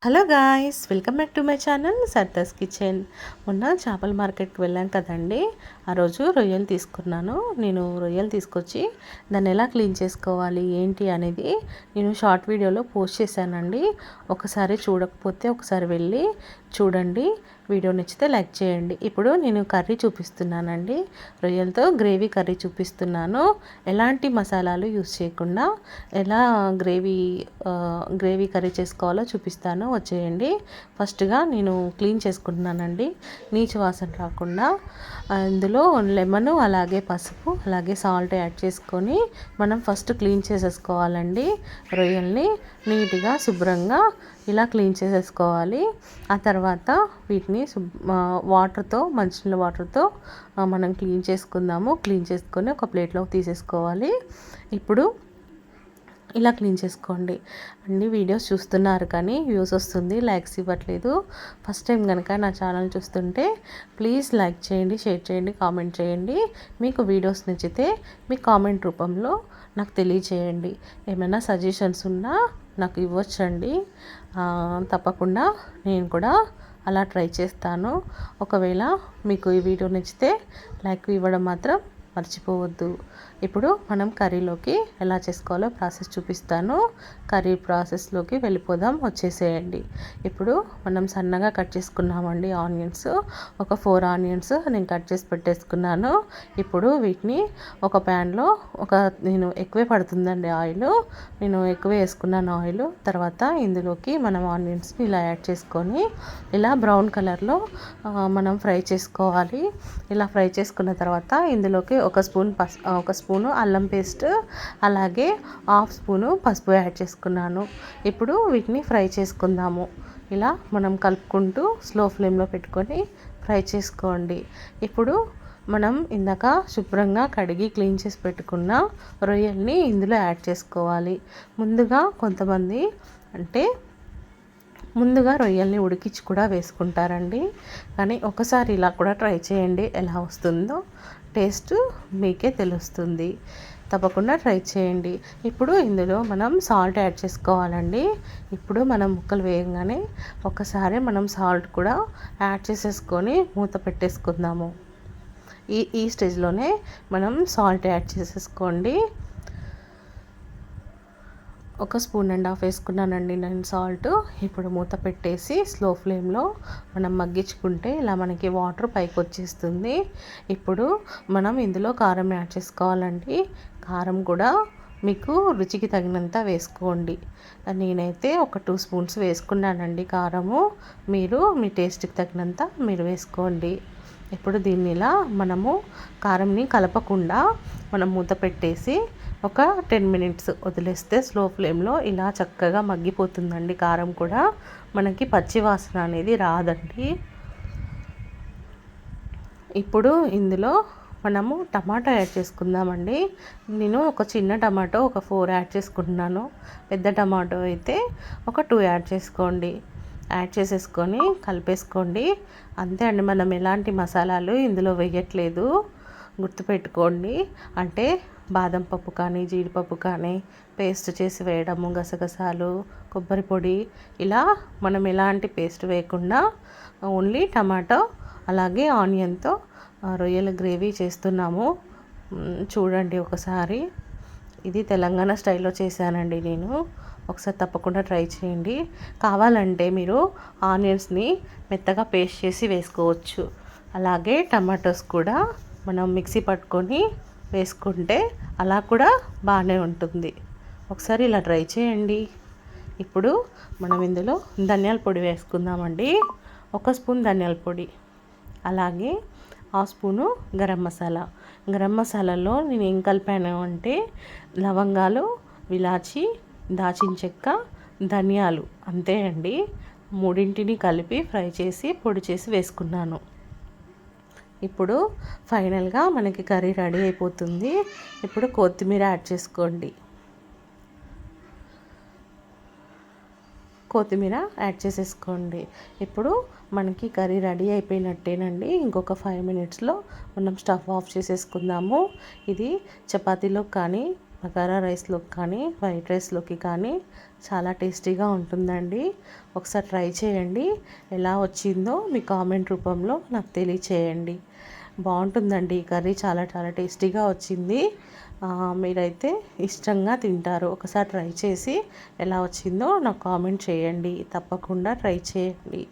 Hello guys, welcome back to my channel సర్దాస్ kitchen. మొన్న చేపల మార్కెట్కి వెళ్ళాం కదండి. ఆ రోజు రొయ్యలు తీసుకున్నాను. నేను రొయ్యలు తీసుకొచ్చి దాన్ని ఎలా క్లీన్ చేసుకోవాలి ఏంటి అనేది నేను షార్ట్ వీడియోలో పోస్ట్ చేశానండి. ఒకసారి చూడకపోతే ఒకసారి వెళ్ళి చూడండి. వీడియో నచ్చితే లైక్ చేయండి. ఇప్పుడు నేను కర్రీ చూపిస్తున్నానండి. రొయ్యలతో గ్రేవీ కర్రీ చూపిస్తున్నాను. ఎలాంటి మసాలాలు యూస్ చేయకుండా ఎలా గ్రేవీ కర్రీ చేసుకోవాలో చూపిస్తాను, వచ్చేయండి. ఫస్ట్గా నేను క్లీన్ చేసుకుంటున్నానండి, నీచు వాసన రాకుండా. అందులో లెమన్, అలాగే పసుపు, అలాగే సాల్ట్ యాడ్ చేసుకొని మనం ఫస్ట్ క్లీన్ చేసేసుకోవాలండి. రొయ్యల్ని నీట్గా శుభ్రంగా ఇలా క్లీన్ చేసేసుకోవాలి. ఆ తర్వాత వీటిని వాటర్తో, మంచినీళ్ళ వాటర్తో మనం క్లీన్ చేసుకుందాము. క్లీన్ చేసుకొని ఒక ప్లేట్లోకి తీసేసుకోవాలి. ఇప్పుడు ఇలా క్లీన్ చేసుకోండి. అన్ని వీడియోస్ చూస్తున్నారు కానీ వ్యూస్ వస్తుంది, లైక్స్ ఇవ్వట్లేదు. ఫస్ట్ టైం కనుక నా ఛానల్ చూస్తుంటే ప్లీజ్ లైక్ చేయండి, షేర్ చేయండి, కామెంట్ చేయండి. మీకు వీడియోస్ నచ్చితే మీ కామెంట్ రూపంలో నాకు తెలియచేయండి. ఏమైనా సజెషన్స్ ఉన్నా నాకు ఇవ్వచ్చండి. తప్పకుండా నేను కూడా అలా ట్రై చేస్తాను. ఒకవేళ మీకు ఈ వీడియో నచ్చితే లైక్ ఇవ్వడం మాత్రం మర్చిపోవద్దు. ఇప్పుడు మనం కర్రీలోకి ఎలా చేసుకోవాలో ప్రాసెస్ చూపిస్తాను. కర్రీ ప్రాసెస్లోకి వెళ్ళిపోదాం, వచ్చేసేయండి. ఇప్పుడు మనం సన్నగా కట్ చేసుకున్నామండి ఆనియన్స్. ఒక 4 ఆనియన్స్ నేను కట్ చేసి పెట్టేసుకున్నాను. ఇప్పుడు వీటిని ఒక ప్యాన్లో నేను ఎక్కువే పడుతుందండి ఆయిల్, నేను ఎక్కువ వేసుకున్నాను ఆయిల్. తర్వాత ఇందులోకి మనం ఆనియన్స్ని ఇలా యాడ్ చేసుకొని ఇలా బ్రౌన్ కలర్లో మనం ఫ్రై చేసుకోవాలి. ఇలా ఫ్రై చేసుకున్న తర్వాత ఇందులోకి ఒక స్పూను అల్లం పేస్ట్, అలాగే హాఫ్ స్పూను పసుపు యాడ్ చేసుకున్నాను. ఇప్పుడు వీటిని ఫ్రై చేసుకుందాము. ఇలా మనం కలుపుకుంటూ స్లో ఫ్లేమ్లో పెట్టుకొని ఫ్రై చేసుకోండి. ఇప్పుడు మనం ఇందాక శుభ్రంగా కడిగి క్లీన్ చేసి పెట్టుకున్న రొయ్యల్ని ఇందులో యాడ్ చేసుకోవాలి. కొంతమంది ముందుగా రొయ్యల్ని ఉడికించి కూడా వేసుకుంటారండి. కానీ ఒకసారి ఇలా కూడా ట్రై చేయండి, ఎలా వస్తుందో టేస్ట్ మీకే తెలుస్తుంది. తప్పకుండా ట్రై చేయండి. ఇప్పుడు ఇందులో మనం సాల్ట్ యాడ్ చేసుకోవాలండి. ఇప్పుడు మనం ముక్కలు వేయగానే ఒకసారి మనం సాల్ట్ కూడా యాడ్ చేసేసుకొని మూత పెట్టేసుకుందాము. ఈ స్టేజ్లోనే మనం సాల్ట్ యాడ్ చేసేసుకోండి. 1.5 స్పూన్ వేసుకున్నానండి నేను సాల్ట్. ఇప్పుడు మూత పెట్టేసి స్లో ఫ్లేమ్లో మనం మగ్గించుకుంటే ఇలా మనకి వాటర్ పైకి వచ్చేస్తుంది. ఇప్పుడు మనం ఇందులో కారం యాడ్ చేసుకోవాలండి. కారం కూడా మీకు రుచికి తగినంత వేసుకోండి. నేనైతే ఒక 2 స్పూన్స్ వేసుకున్నానండి కారము. మీరు మీ టేస్ట్కి తగినంత మీరు వేసుకోండి. ఇప్పుడు దీన్ని ఇలా మనము కారంని కలపకుండా మనం మూత పెట్టేసి ఒక 10 మినిట్స్ వదిలేస్తే స్లో ఫ్లేమ్లో ఇలా చక్కగా మగ్గిపోతుందండి. కారం కూడా మనకి పచ్చి వాసన అనేది రాదండి. ఇప్పుడు ఇందులో మనము టమాటా యాడ్ చేసుకుందామండి. నేను ఒక చిన్న టమాటో ఒక 4 యాడ్ చేసుకుంటున్నాను. పెద్ద టమాటో అయితే ఒక 2 యాడ్ చేసుకోండి. యాడ్ చేసేసుకొని కలిపేసుకోండి. అంతే అండి, మనం ఎలాంటి మసాలాలు ఇందులో వేయట్లేదు, గుర్తుపెట్టుకోండి. అంటే బాదం పప్పు కానీ, జీడిపప్పు కానీ పేస్ట్ చేసి వేయడము, గసగసాలు, కొబ్బరి పొడి, ఇలా మనం ఎలాంటి పేస్ట్ వేయకుండా ఓన్లీ టమాటో అలాగే ఆనియన్తో రొయ్యల గ్రేవీ చేస్తున్నాము. చూడండి ఒకసారి. ఇది తెలంగాణ స్టైల్లో చేశానండి నేను. ఒకసారి తప్పకుండా ట్రై చేయండి. కావాలంటే మీరు ఆనియన్స్ని మెత్తగా పేస్ట్ చేసి వేసుకోవచ్చు. అలాగే టమాటోస్ కూడా మనం మిక్సీ పట్టుకొని వేసుకుంటే అలా కూడా బాగానే ఉంటుంది. ఒకసారి ఇలా ట్రై చేయండి. ఇప్పుడు మనం ఇందులో ధనియాల పొడి వేసుకుందామండి. 1 స్పూన్ ధనియాల పొడి, అలాగే 1/2 స్పూను గరం మసాలా. గరం మసాలాలో నేను ఏం కలిపాను అంటే లవంగాలు, ఇలాచి, దాచిన చెక్క, ధనియాలు, అంతే అండి. మూడింటిని కలిపి ఫ్రై చేసి పొడి చేసి వేసుకున్నాను. ఇప్పుడు ఫైనల్గా మనకి కర్రీ రెడీ అయిపోతుంది. ఇప్పుడు కొత్తిమీర యాడ్ చేసుకోండి. కొత్తిమీర యాడ్ చేసేసుకోండి. ఇప్పుడు మనకి కర్రీ రెడీ అయిపోయినట్టేనండి. ఇంకొక 5 మినిట్స్లో మనం స్టవ్ ఆఫ్ చేసేసుకుందాము. ఇది చపాతీలో కానీ, బగారా రైస్లోకి కానీ వైట్ రైస్లోకి కానీ చాలా టేస్టీగా ఉంటుందండి. ఒకసారి ట్రై చేయండి. ఎలా వచ్చిందో మీ కామెంట్ రూపంలో నాకు తెలియచేయండి. బాగుంటుందండి ఈ కర్రీ, చాలా చాలా టేస్టీగా వచ్చింది. మీరైతే ఇష్టంగా తింటారు. ఒకసారి ట్రై చేసి ఎలా వచ్చిందో నాకు కామెంట్ చేయండి. తప్పకుండా ట్రై చేయండి.